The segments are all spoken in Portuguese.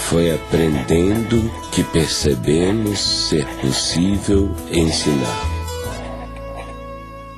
Foi aprendendo que percebemos ser possível ensinar.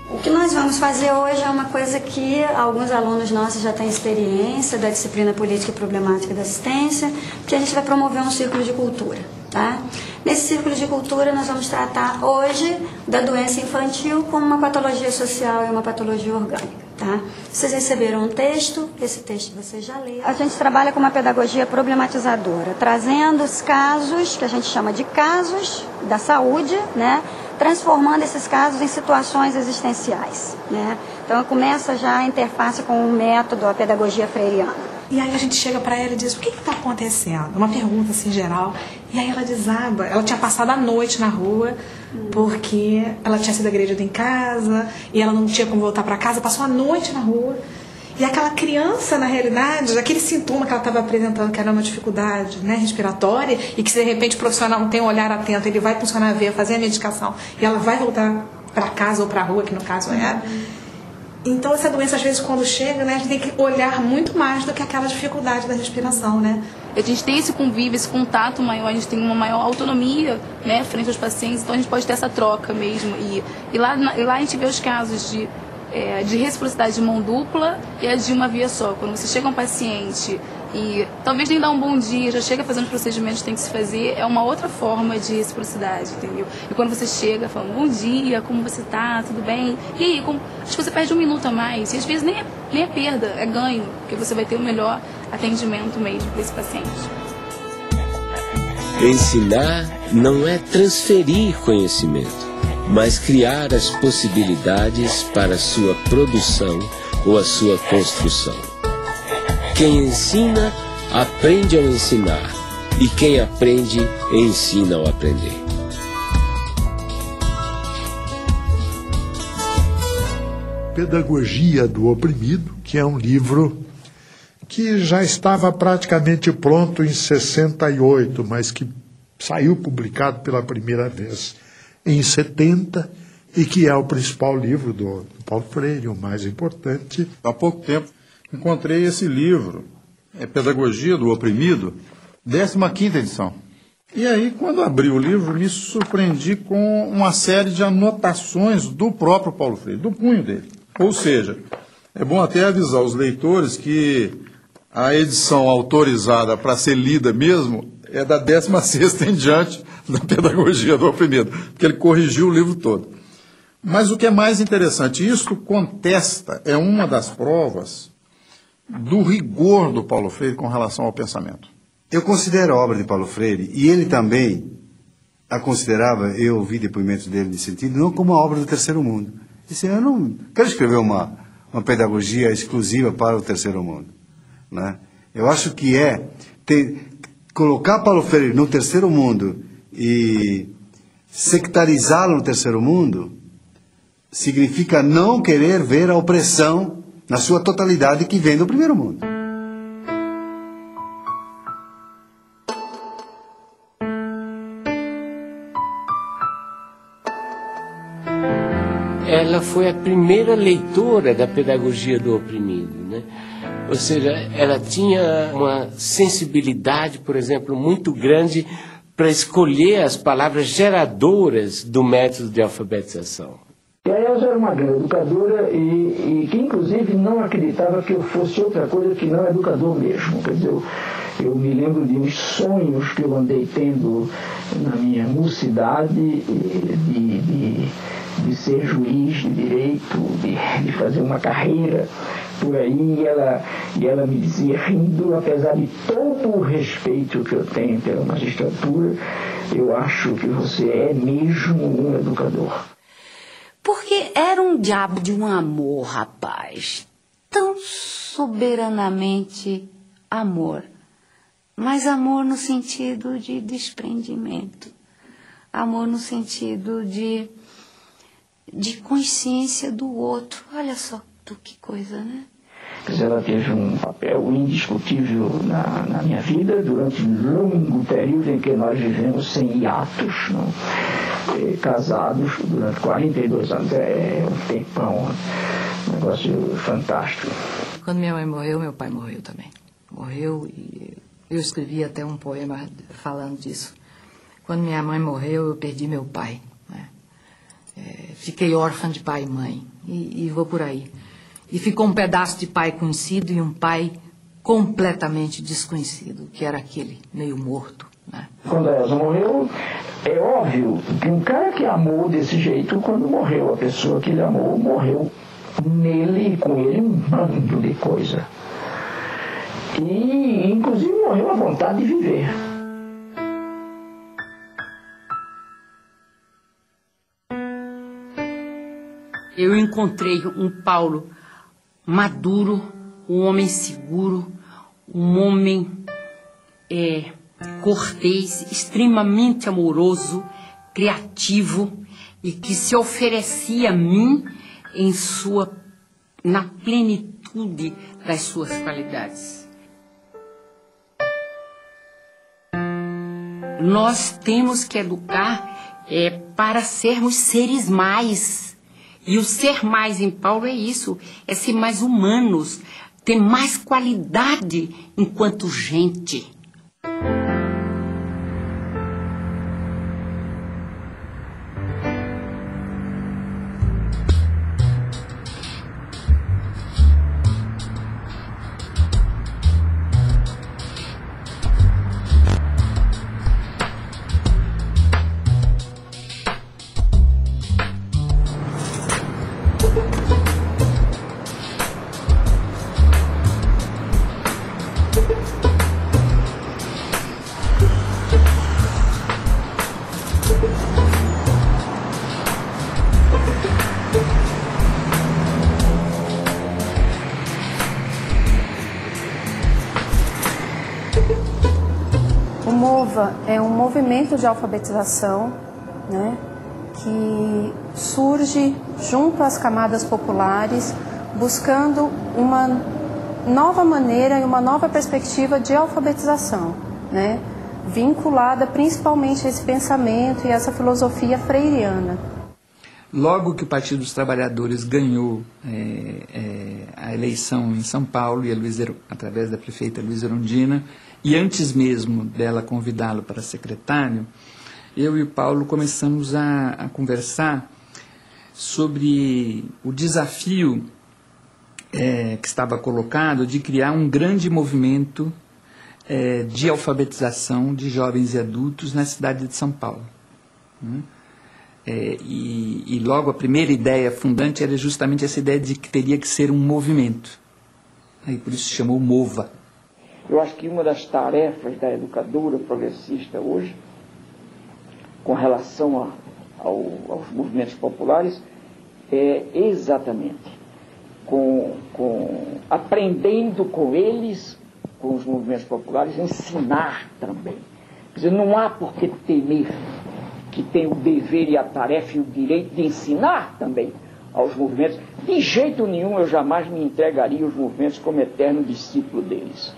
O que nós vamos fazer hoje é uma coisa que alguns alunos nossos já têm experiência da disciplina Política e Problemática da Assistência, que a gente vai promover um círculo de cultura, tá? Nesse círculo de cultura nós vamos tratar hoje da doença infantil como uma patologia social e uma patologia orgânica. Tá? Vocês receberam um texto, esse texto vocês já leram. A gente trabalha com uma pedagogia problematizadora, trazendo os casos, que a gente chama de casos da saúde, né? Transformando esses casos em situações existenciais, né? Então começa já a interface com o método, a pedagogia freiriana. E aí a gente chega para ela e diz, o que está acontecendo? Uma pergunta assim geral. E aí ela desaba. Ela tinha passado a noite na rua, porque ela tinha sido agredida em casa, e ela não tinha como voltar para casa, passou a noite na rua. E aquela criança, na realidade, aquele sintoma que ela estava apresentando, que era uma dificuldade, né, respiratória, e que se de repente o profissional não tem um olhar atento, ele vai funcionar a veia, fazer a medicação, e ela vai voltar para casa ou para a rua, que no caso era. Então essa doença, às vezes, quando chega, né, a gente tem que olhar muito mais do que aquela dificuldade da respiração, né? A gente tem esse convívio, esse contato maior, a gente tem uma maior autonomia, né, frente aos pacientes, então a gente pode ter essa troca mesmo. E lá a gente vê os casos de reciprocidade de mão dupla e a de uma via só. Quando você chega a um paciente e talvez nem dá um bom dia, já chega fazendo os procedimentos que tem que se fazer, é uma outra forma de reciprocidade, entendeu? E quando você chega falando, bom dia, como você tá, tudo bem? E aí, acho que você perde um minuto a mais, e às vezes nem é perda, é ganho, porque você vai ter o melhor atendimento mesmo para esse paciente. Ensinar não é transferir conhecimento, mas criar as possibilidades para a sua produção ou a sua construção. Quem ensina, aprende ao ensinar, e quem aprende, ensina ao aprender. Pedagogia do Oprimido, que é um livro que já estava praticamente pronto em 68, mas que saiu publicado pela primeira vez em 70, e que é o principal livro do Paulo Freire, o mais importante. Há pouco tempo encontrei esse livro, Pedagogia do Oprimido, 15ª edição. E aí, quando abri o livro, me surpreendi com uma série de anotações do próprio Paulo Freire, do punho dele. Ou seja, é bom até avisar os leitores que a edição autorizada para ser lida mesmo é da 16ª em diante da Pedagogia do Oprimido, porque ele corrigiu o livro todo. Mas o que é mais interessante, isso contesta, é uma das provas do rigor do Paulo Freire com relação ao pensamento. Eu considero a obra de Paulo Freire, e ele também a considerava, eu ouvi depoimentos dele nesse sentido, não como uma obra do terceiro mundo. Disse, eu não quero escrever uma pedagogia exclusiva para o terceiro mundo, né? Eu acho que colocar Paulo Freire no terceiro mundo e sectarizá-lo no terceiro mundo significa não querer ver a opressão na sua totalidade que vem do primeiro mundo. Ela foi a primeira leitora da Pedagogia do Oprimido, né? Ou seja, ela tinha uma sensibilidade, por exemplo, muito grande para escolher as palavras geradoras do método de alfabetização. E a Elza era uma grande educadora e que, inclusive, não acreditava que eu fosse outra coisa que não educador mesmo. Quer dizer, eu me lembro de uns sonhos que eu andei tendo na minha mocidade de ser juiz de direito, de fazer uma carreira por aí, e ela me dizia, rindo, apesar de todo o respeito que eu tenho pela magistratura, eu acho que você é mesmo um educador. Porque era um diabo de um amor, rapaz, tão soberanamente amor, mas amor no sentido de desprendimento, amor no sentido de consciência do outro. Olha só que coisa, né? Ela teve um papel indiscutível na minha vida durante um longo período em que nós vivemos sem hiatos, não? Casados durante 42 anos. É um tempão, um negócio fantástico. Quando minha mãe morreu, meu pai morreu também. Morreu e Eu escrevi até um poema falando disso. Quando minha mãe morreu, eu perdi meu pai, né? Fiquei órfã de pai e mãe, e vou por aí. E ficou um pedaço de pai conhecido e um pai completamente desconhecido, que era aquele meio morto, né? Quando a Elza morreu, é óbvio que um cara que amou desse jeito, quando morreu, a pessoa que ele amou, morreu nele e com ele um bando de coisa. E, inclusive, morreu a vontade de viver. Eu encontrei um Paulo maduro, um homem seguro, um homem cortês, extremamente amoroso, criativo e que se oferecia a mim na plenitude das suas qualidades. Nós temos que educar para sermos seres mais. E o ser mais em Paulo é isso, é ser mais humanos, ter mais qualidade enquanto gente. O MOVA é um movimento de alfabetização, né, que surge junto às camadas populares, buscando uma nova maneira e uma nova perspectiva de alfabetização, né, vinculada principalmente a esse pensamento e essa filosofia freiriana. Logo que o Partido dos Trabalhadores ganhou a eleição em São Paulo, e através da prefeita Luísa Erundina, e antes mesmo dela convidá-lo para secretário, eu e o Paulo começamos a conversar sobre o desafio que estava colocado de criar um grande movimento de alfabetização de jovens e adultos na cidade de São Paulo, né? E logo a primeira ideia fundante era justamente essa ideia de que teria que ser um movimento. Aí por isso se chamou MOVA. Eu acho que uma das tarefas da educadora progressista hoje, com relação aos movimentos populares, é exatamente aprendendo com eles, com os movimentos populares, ensinar também. Quer dizer, não há por que temer, que tem o dever e a tarefa e o direito de ensinar também aos movimentos. De jeito nenhum eu jamais me entregaria aos movimentos como eterno discípulo deles.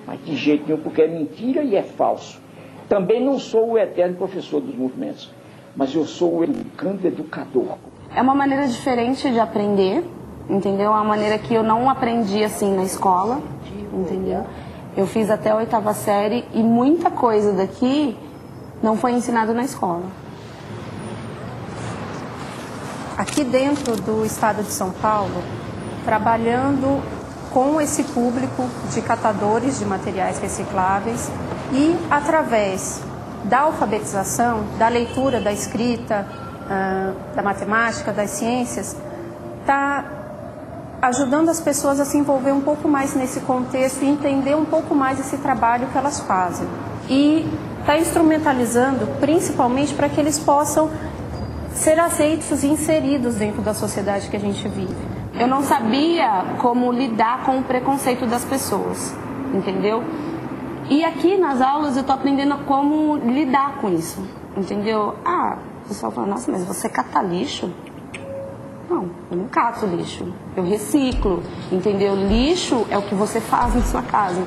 Mas de jeito nenhum, porque é mentira e é falso. Também não sou o eterno professor dos movimentos, mas eu sou o educador. É uma maneira diferente de aprender, entendeu? É uma maneira que eu não aprendi assim na escola, entendeu? Eu fiz até a 8ª série e muita coisa daqui não foi ensinado na escola. Aqui dentro do estado de São Paulo, trabalhando com esse público de catadores de materiais recicláveis e através da alfabetização, da leitura, da escrita, da matemática, das ciências, está ajudando as pessoas a se envolver um pouco mais nesse contexto e entender um pouco mais esse trabalho que elas fazem. E está instrumentalizando principalmente para que eles possam ser aceitos e inseridos dentro da sociedade que a gente vive. Eu não sabia como lidar com o preconceito das pessoas, entendeu? E aqui nas aulas eu estou aprendendo como lidar com isso, entendeu? O pessoal fala, nossa, mas você cata lixo? Não, eu não cato lixo, eu reciclo, entendeu? Lixo é o que você faz na sua casa.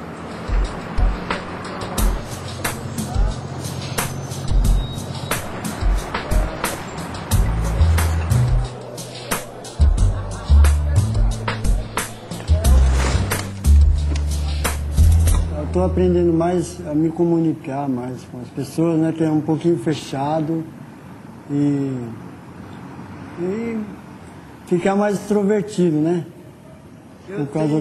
Estou estou aprendendo mais a me comunicar mais com as pessoas, né? Que é um pouquinho fechado e ficar mais extrovertido, né? Por causa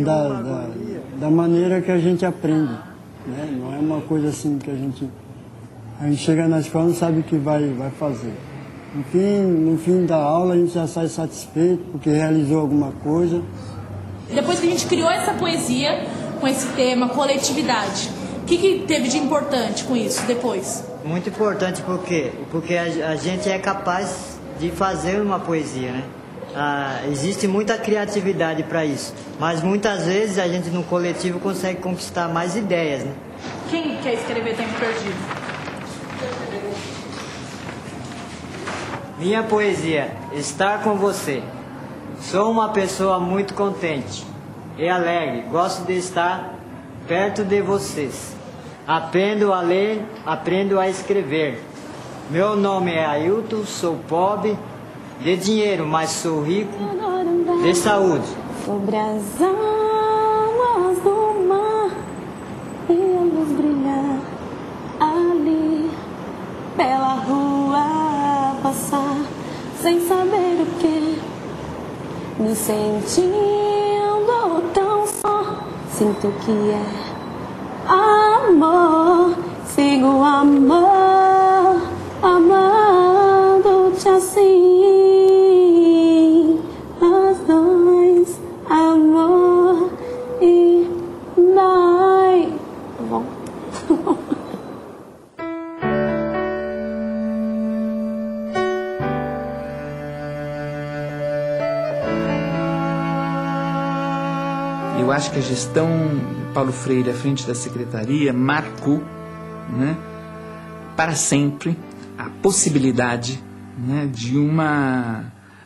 da maneira que a gente aprende, né? Não é uma coisa assim que a gente chega na escola e não sabe o que vai fazer. No fim da aula a gente já sai satisfeito porque realizou alguma coisa. Depois que a gente criou essa poesia com esse tema coletividade, o que teve de importante com isso depois? Muito importante porque a gente é capaz de fazer uma poesia, né? Existe muita criatividade para isso, mas muitas vezes a gente no coletivo consegue conquistar mais ideias, né? Quem quer escrever Tempo Perdido? Minha poesia, estar com você. Sou uma pessoa muito contente e alegre, gosto de estar perto de vocês. Aprendo a ler, aprendo a escrever. Meu nome é Ailton, sou pobre de dinheiro, mas sou rico de saúde. Sobre as águas do mar e a luz brilhar ali pela rua passar sem saber o que, me sentindo tão só, sinto que é amor, sigo amor, amando-te assim, nós dois, amor e nós. Tá bom? Eu acho que a gestão Paulo Freire à frente da secretaria marcou, né, para sempre a possibilidade, né,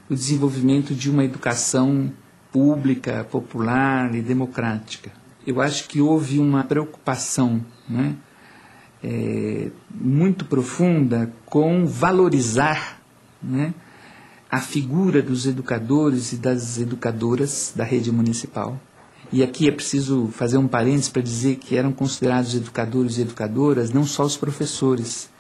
do desenvolvimento de uma educação pública, popular e democrática. Eu acho que houve uma preocupação, né, muito profunda com valorizar, né, a figura dos educadores e das educadoras da rede municipal. E aqui é preciso fazer um parênteses para dizer que eram considerados educadores e educadoras não só os professores,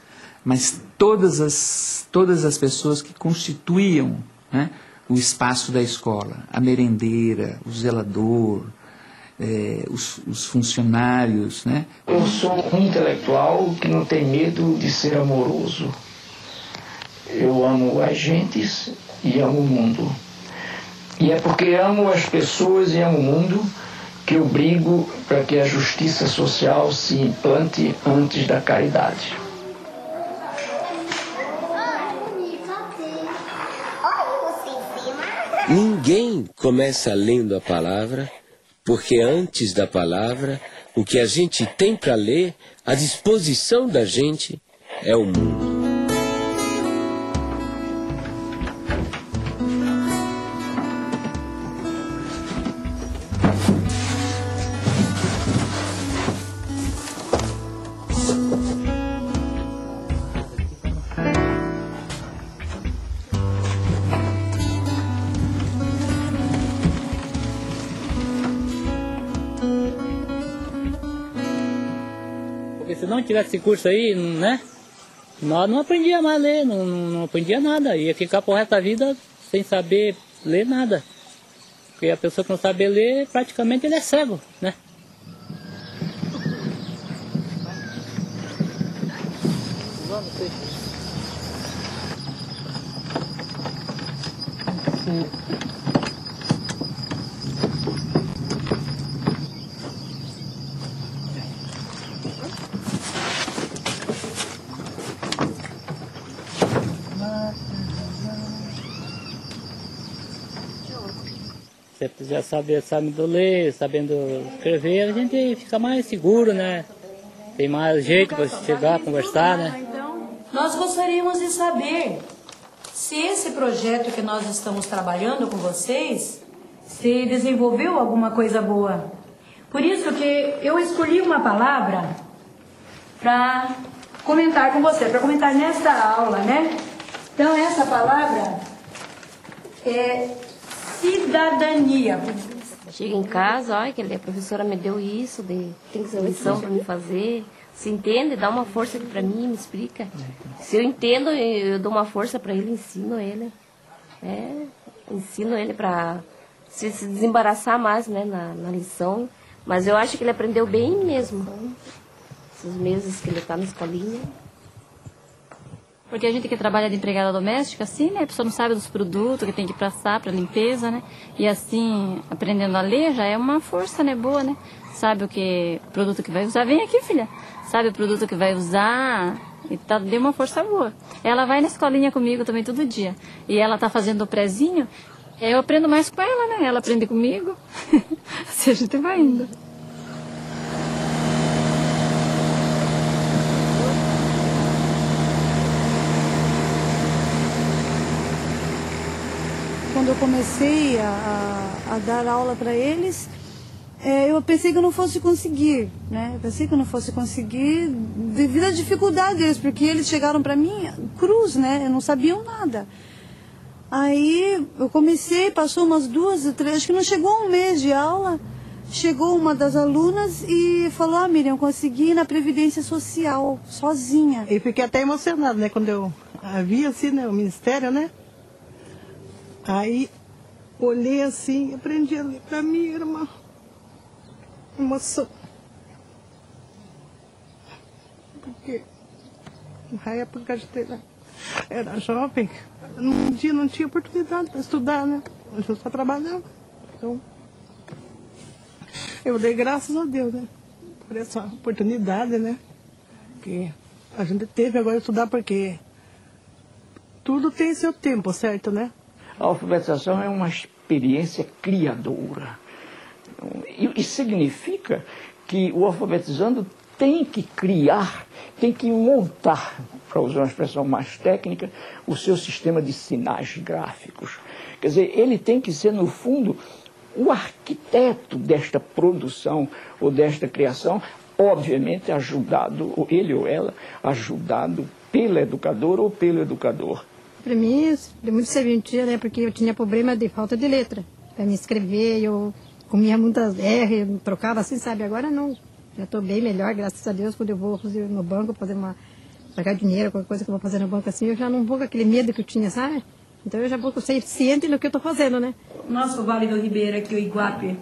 mas todas as pessoas que constituíam, né, o espaço da escola, a merendeira, o zelador, os funcionários, né? Eu sou um intelectual que não tem medo de ser amoroso. Eu amo as gentes e amo o mundo. E é porque amo as pessoas e amo o mundo que eu brigo para que a justiça social se implante antes da caridade. Ninguém começa lendo a palavra, porque antes da palavra, o que a gente tem para ler, à disposição da gente, é o mundo. Porque se não tivesse esse curso aí, né, nós não aprendia mais a ler, não aprendia nada. Ia ficar pro resto da vida sem saber ler nada. Porque a pessoa que não sabe ler, praticamente ele é cego, né? Você já sabendo ler, sabendo escrever, a gente fica mais seguro, né? Tem mais jeito para chegar, conversar, né? Então, nós gostaríamos de saber se esse projeto que nós estamos trabalhando com vocês se desenvolveu alguma coisa boa. Por isso que eu escolhi uma palavra para comentar com você, para comentar nesta aula, né? Então, essa palavra é cidadania. Chega em casa, olha, que a professora me deu isso, tem essa lição para me fazer. Se entende, dá uma força para mim, me explica. Se eu entendo, eu dou uma força para ele, ensino ele. Ensino ele para se desembaraçar mais, né, na lição. Mas eu acho que ele aprendeu bem mesmo. Esses meses que ele está na escolinha. Porque a gente que trabalha de empregada doméstica, assim, né? A pessoa não sabe dos produtos que tem que passar para limpeza, né? E assim, aprendendo a ler já é uma força, né? Boa, né? Sabe o que produto que vai usar. Vem aqui, filha. Sabe o produto que vai usar. E tá, deu uma força boa. Ela vai na escolinha comigo também todo dia. E ela tá fazendo o prezinho. Eu aprendo mais com ela, né? Ela aprende comigo. Assim a gente vai indo. Quando eu comecei a dar aula para eles, eu pensei que eu não fosse conseguir, né? Eu pensei que eu não fosse conseguir devido à dificuldade deles, porque eles chegaram para mim cruz, né? Não sabiam nada. Aí eu comecei, passou umas 2, 3, acho que não chegou um mês de aula, chegou uma das alunas e falou: Miriam, eu consegui ir na Previdência Social, sozinha. Eu fiquei até emocionada, né? Quando eu vi assim, né, o Ministério, né? Aí, olhei assim, aprendi a ler. Para mim era uma emoção. Porque na época que a gente era jovem, num dia não tinha oportunidade para estudar, né? Hoje eu só trabalhava. Então, eu dei graças a Deus, né? Por essa oportunidade, né? Que a gente teve agora de estudar, porque tudo tem seu tempo, certo, né? A alfabetização é uma experiência criadora. E significa que o alfabetizando tem que criar, tem que montar, para usar uma expressão mais técnica, o seu sistema de sinais gráficos. Quer dizer, ele tem que ser, no fundo, o arquiteto desta produção ou desta criação, obviamente ajudado, ou ele ou ela, ajudado pela educadora ou pelo educador. Para mim, é muito serventia, né? Porque eu tinha problema de falta de letra. Para me escrever, eu comia muitas R, trocava assim, sabe? Agora não. Já estou bem melhor, graças a Deus. Quando eu vou no banco pagar dinheiro, qualquer coisa que eu vou fazer no banco assim, eu já não vou com aquele medo que eu tinha, sabe? Então eu já vou ciente do que eu estou fazendo, né? Nosso Vale do Ribeira aqui, o Iguape,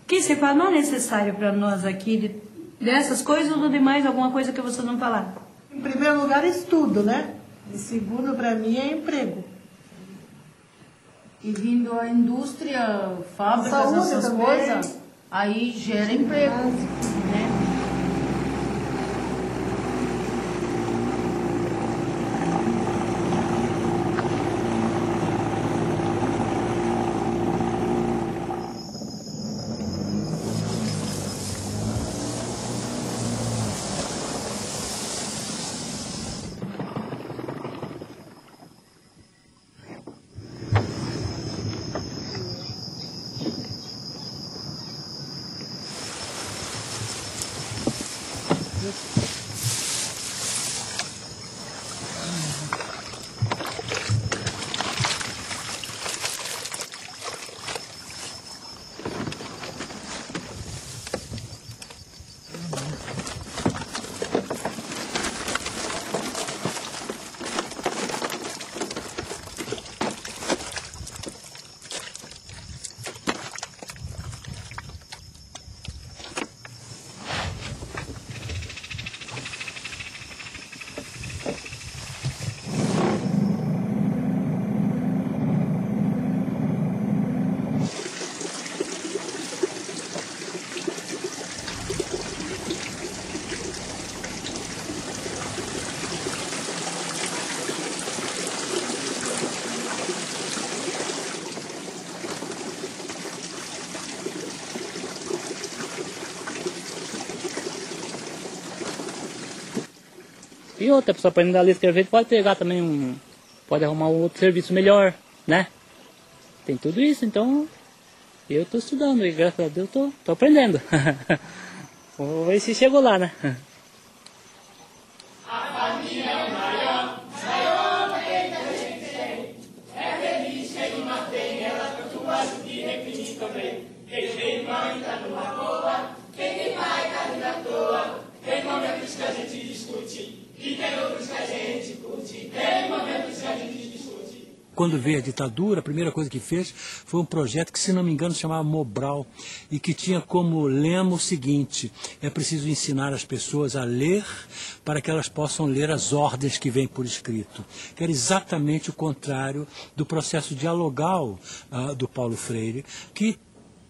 o que você fala não é necessário para nós aqui, dessas coisas ou de mais alguma coisa que você não falar? Em primeiro lugar, estudo, né? E segundo, para mim, é emprego. E vindo a indústria, fábricas, Saúde essas também. coisas, aí gera emprego, né? E outra pessoa aprendendo a ler e escrever pode pegar também pode arrumar um outro serviço melhor, né? Tem tudo isso, então eu estou estudando e graças a Deus estou aprendendo. Vamos ver se chegou lá, né? É feliz, ele mantém ela, quanto mais o dia é infinito também. Quando veio a ditadura, a primeira coisa que fez foi um projeto que, se não me engano, se chamava Mobral, e que tinha como lema o seguinte: é preciso ensinar as pessoas a ler para que elas possam ler as ordens que vêm por escrito. Que era exatamente o contrário do processo dialogal do Paulo Freire, que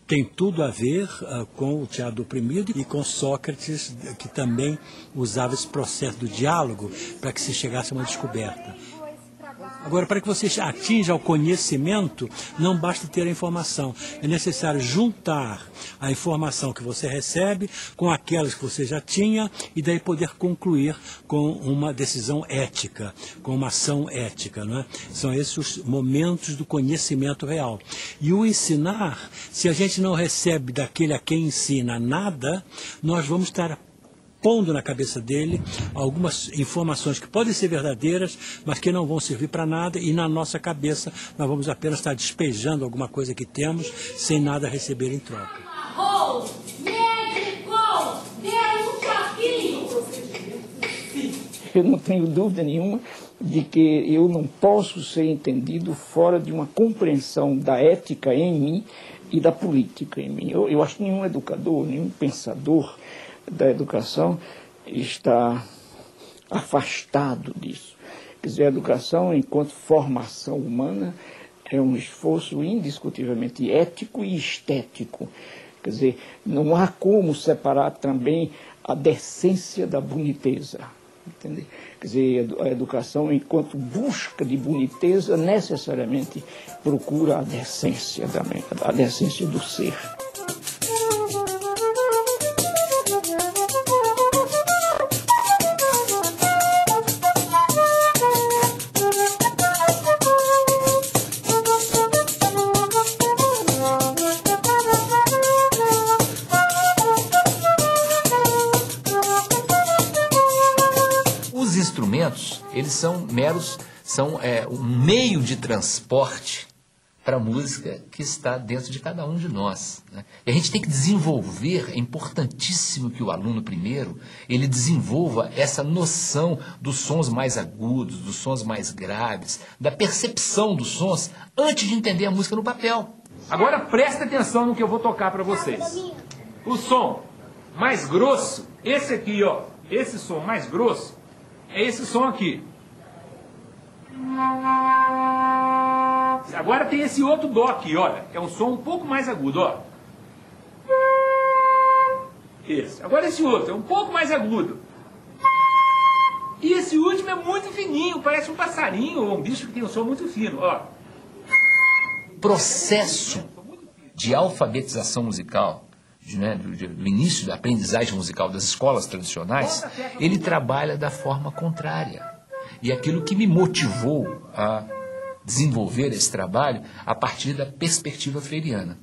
tem tudo a ver com o teatro do oprimido e com Sócrates, que também usava esse processo do diálogo para que se chegasse a uma descoberta. Agora, para que você atinja o conhecimento, não basta ter a informação. É necessário juntar a informação que você recebe com aquelas que você já tinha e daí poder concluir com uma decisão ética, com uma ação ética, não é? São esses os momentos do conhecimento real. E o ensinar, se a gente não recebe daquele a quem ensina nada, nós vamos estar pondo na cabeça dele algumas informações que podem ser verdadeiras, mas que não vão servir para nada, e na nossa cabeça nós vamos apenas estar despejando alguma coisa que temos sem nada receber em troca. Eu não tenho dúvida nenhuma de que eu não posso ser entendido fora de uma compreensão da ética em mim e da política em mim. Eu acho que nenhum educador, nenhum pensador da educação está afastado disso. Quer dizer, a educação, enquanto formação humana, é um esforço indiscutivelmente ético e estético. Quer dizer, não há como separar também a decência da boniteza. Entende? Quer dizer, a educação, enquanto busca de boniteza, necessariamente procura a decência do ser. Eles são um meio de transporte para a música que está dentro de cada um de nós, né? E a gente tem que desenvolver, é importantíssimo que o aluno primeiro, ele desenvolva essa noção dos sons mais agudos, dos sons mais graves, da percepção dos sons, antes de entender a música no papel. Agora presta atenção no que eu vou tocar para vocês. O som mais grosso, esse aqui, ó, esse som mais grosso, é esse som aqui. Agora tem esse outro dó aqui, olha, que é um som um pouco mais agudo, ó. Esse. Agora esse outro é um pouco mais agudo. E esse último é muito fininho, parece um passarinho ou um bicho que tem um som muito fino, ó. Processo de alfabetização musical, do início da aprendizagem musical das escolas tradicionais, ele trabalha da forma contrária. E aquilo que me motivou a desenvolver esse trabalho a partir da perspectiva freiriana.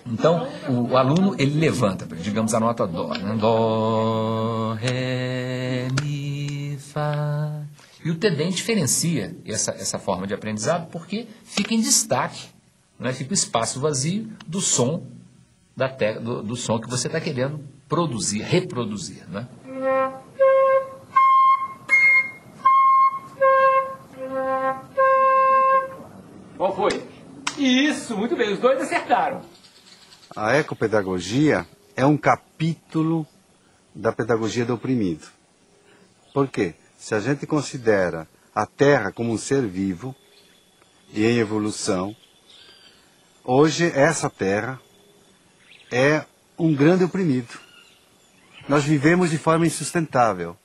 Então, o aluno, ele levanta, digamos, a nota dó, né? Dó, ré, mi, fá. E o TEDEM diferencia essa forma de aprendizado porque fica em destaque, né? Fica o espaço vazio do som do som que você está querendo produzir, reproduzir, né? Qual foi? Isso, muito bem, os dois acertaram. A ecopedagogia é um capítulo da pedagogia do oprimido. Por quê? Se a gente considera a Terra como um ser vivo e em evolução, hoje essa Terra é um grande oprimido. Nós vivemos de forma insustentável.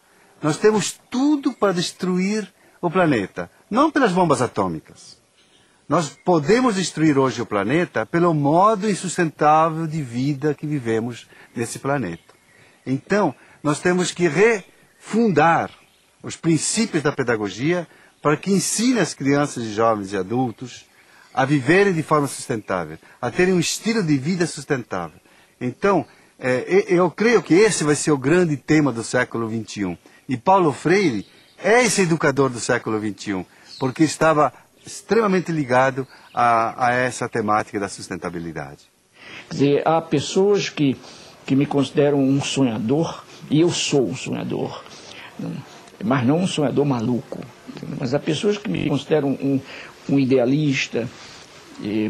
Nós temos tudo para destruir o planeta, não pelas bombas atômicas. Nós podemos destruir hoje o planeta pelo modo insustentável de vida que vivemos nesse planeta. Então, nós temos que refundar os princípios da pedagogia para que ensine as crianças, jovens e adultos a viverem de forma sustentável, a terem um estilo de vida sustentável. Então, eu creio que esse vai ser o grande tema do século XXI. E Paulo Freire é esse educador do século XXI, porque estava extremamente ligado a essa temática da sustentabilidade. Quer dizer, há pessoas que me consideram um sonhador, e eu sou um sonhador. mas não um sonhador maluco. Mas há pessoas que me consideram um idealista,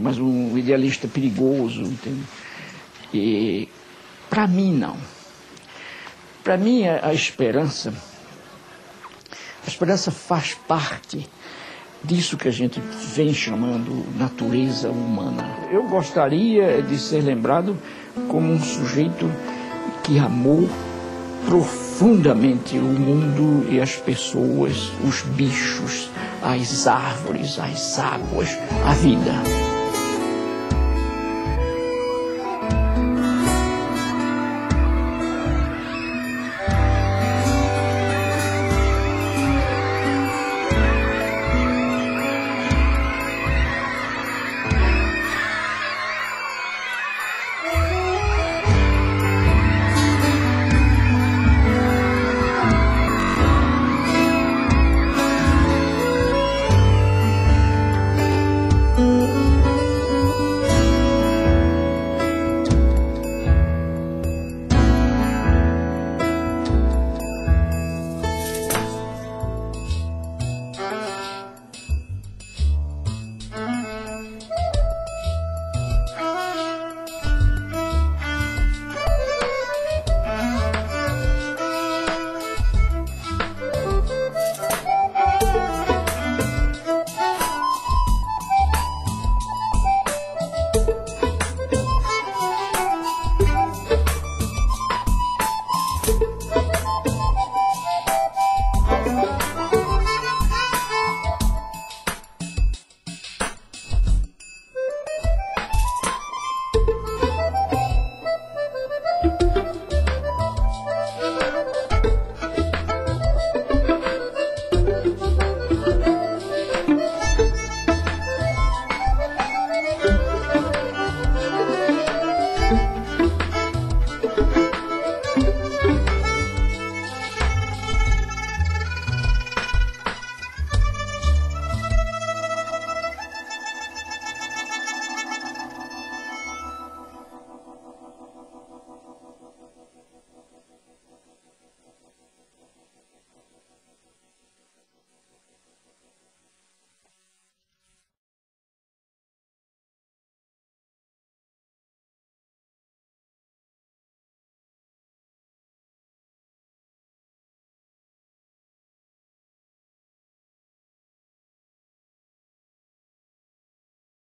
mas um idealista perigoso, entende? E para mim não. Para mim a esperança faz parte disso que a gente vem chamando natureza humana. Eu gostaria de ser lembrado como um sujeito que amou profundamente o mundo e as pessoas, os bichos, as árvores, as águas, a vida.